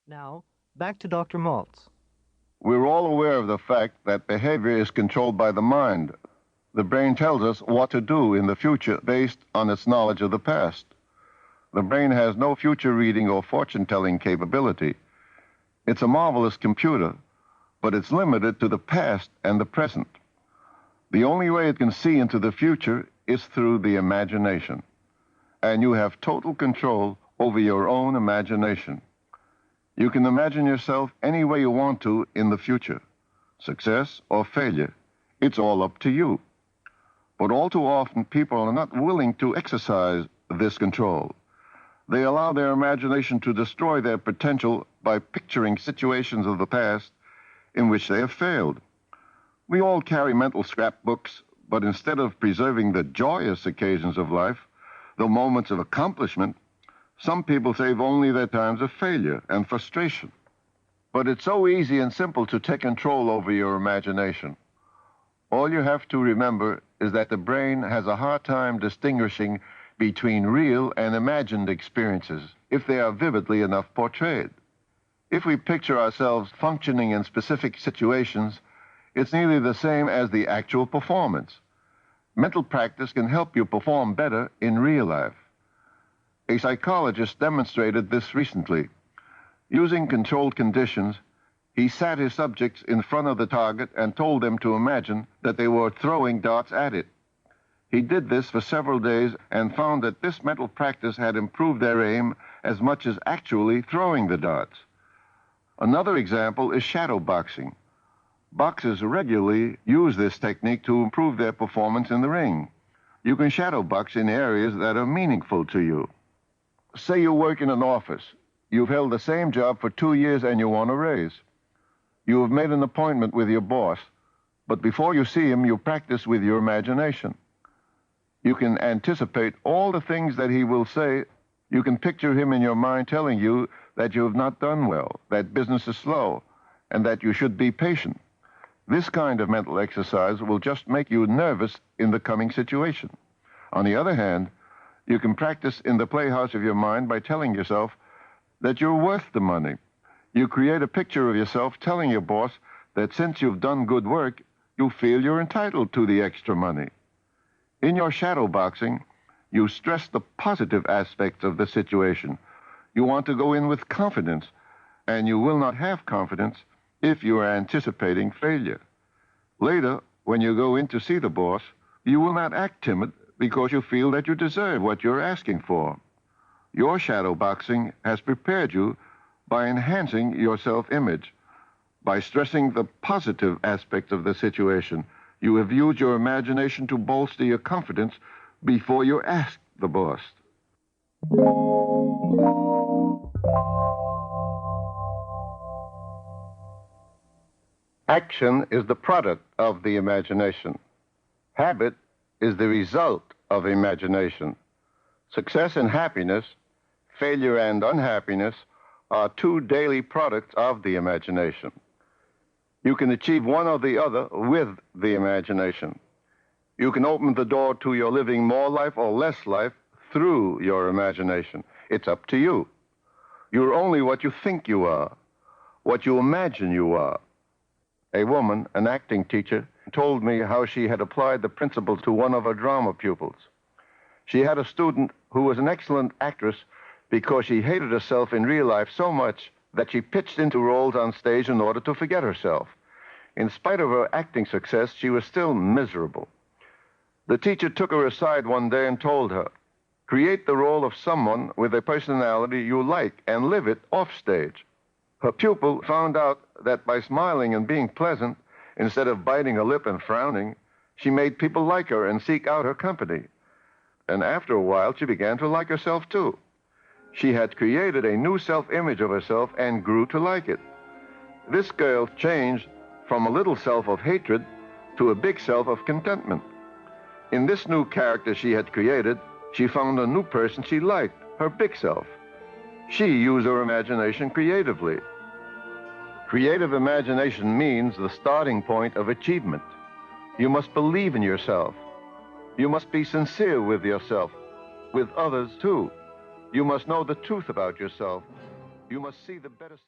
Now, back to Dr. Maltz. We're all aware of the fact that behavior is controlled by the mind. The brain tells us what to do in the future based on its knowledge of the past. The brain has no future reading or fortune-telling capability. It's a marvelous computer, but it's limited to the past and the present. The only way it can see into the future is through the imagination. And you have total control over your own imagination. You can imagine yourself any way you want to in the future, success or failure. It's all up to you. But all too often, people are not willing to exercise this control. They allow their imagination to destroy their potential by picturing situations of the past in which they have failed. We all carry mental scrapbooks, but instead of preserving the joyous occasions of life, the moments of accomplishment, some people save only their times of failure and frustration. But it's so easy and simple to take control over your imagination. All you have to remember is that the brain has a hard time distinguishing between real and imagined experiences if they are vividly enough portrayed. If we picture ourselves functioning in specific situations, it's nearly the same as the actual performance. Mental practice can help you perform better in real life. A psychologist demonstrated this recently. Using controlled conditions, he sat his subjects in front of the target and told them to imagine that they were throwing darts at it. He did this for several days and found that this mental practice had improved their aim as much as actually throwing the darts. Another example is shadow boxing. Boxers regularly use this technique to improve their performance in the ring. You can shadow box in areas that are meaningful to you. Say you work in an office. You've held the same job for 2 years and you want a raise. You have made an appointment with your boss, but before you see him, you practice with your imagination. You can anticipate all the things that he will say. You can picture him in your mind telling you that you have not done well, that business is slow, and that you should be patient. This kind of mental exercise will just make you nervous in the coming situation. On the other hand, you can practice in the playhouse of your mind by telling yourself that you're worth the money. You create a picture of yourself telling your boss that since you've done good work, you feel you're entitled to the extra money. In your shadow boxing, you stress the positive aspects of the situation. You want to go in with confidence, and you will not have confidence if you are anticipating failure. Later, when you go in to see the boss, you will not act timid because you feel that you deserve what you're asking for. Your shadow boxing has prepared you by enhancing your self-image. By stressing the positive aspects of the situation, you have used your imagination to bolster your confidence before you ask the boss. Action is the product of the imagination. Habit is the result of imagination. Success and happiness, failure and unhappiness are two daily products of the imagination. You can achieve one or the other with the imagination. You can open the door to your living more life or less life through your imagination. It's up to you. You're only what you think you are, what you imagine you are. A woman, an acting teacher, told me how she had applied the principles to one of her drama pupils. She had a student who was an excellent actress because she hated herself in real life so much that she pitched into roles on stage in order to forget herself. In spite of her acting success, she was still miserable. The teacher took her aside one day and told her, "Create the role of someone with a personality you like and live it off stage." Her pupil found out that by smiling and being pleasant, instead of biting her lip and frowning, she made people like her and seek out her company. And after a while, she began to like herself too. She had created a new self-image of herself and grew to like it. This girl changed from a little self of hatred to a big self of contentment. In this new character she had created, she found a new person she liked, her big self. She used her imagination creatively. Creative imagination means the starting point of achievement. You must believe in yourself. You must be sincere with yourself, with others too. You must know the truth about yourself. You must see the better side.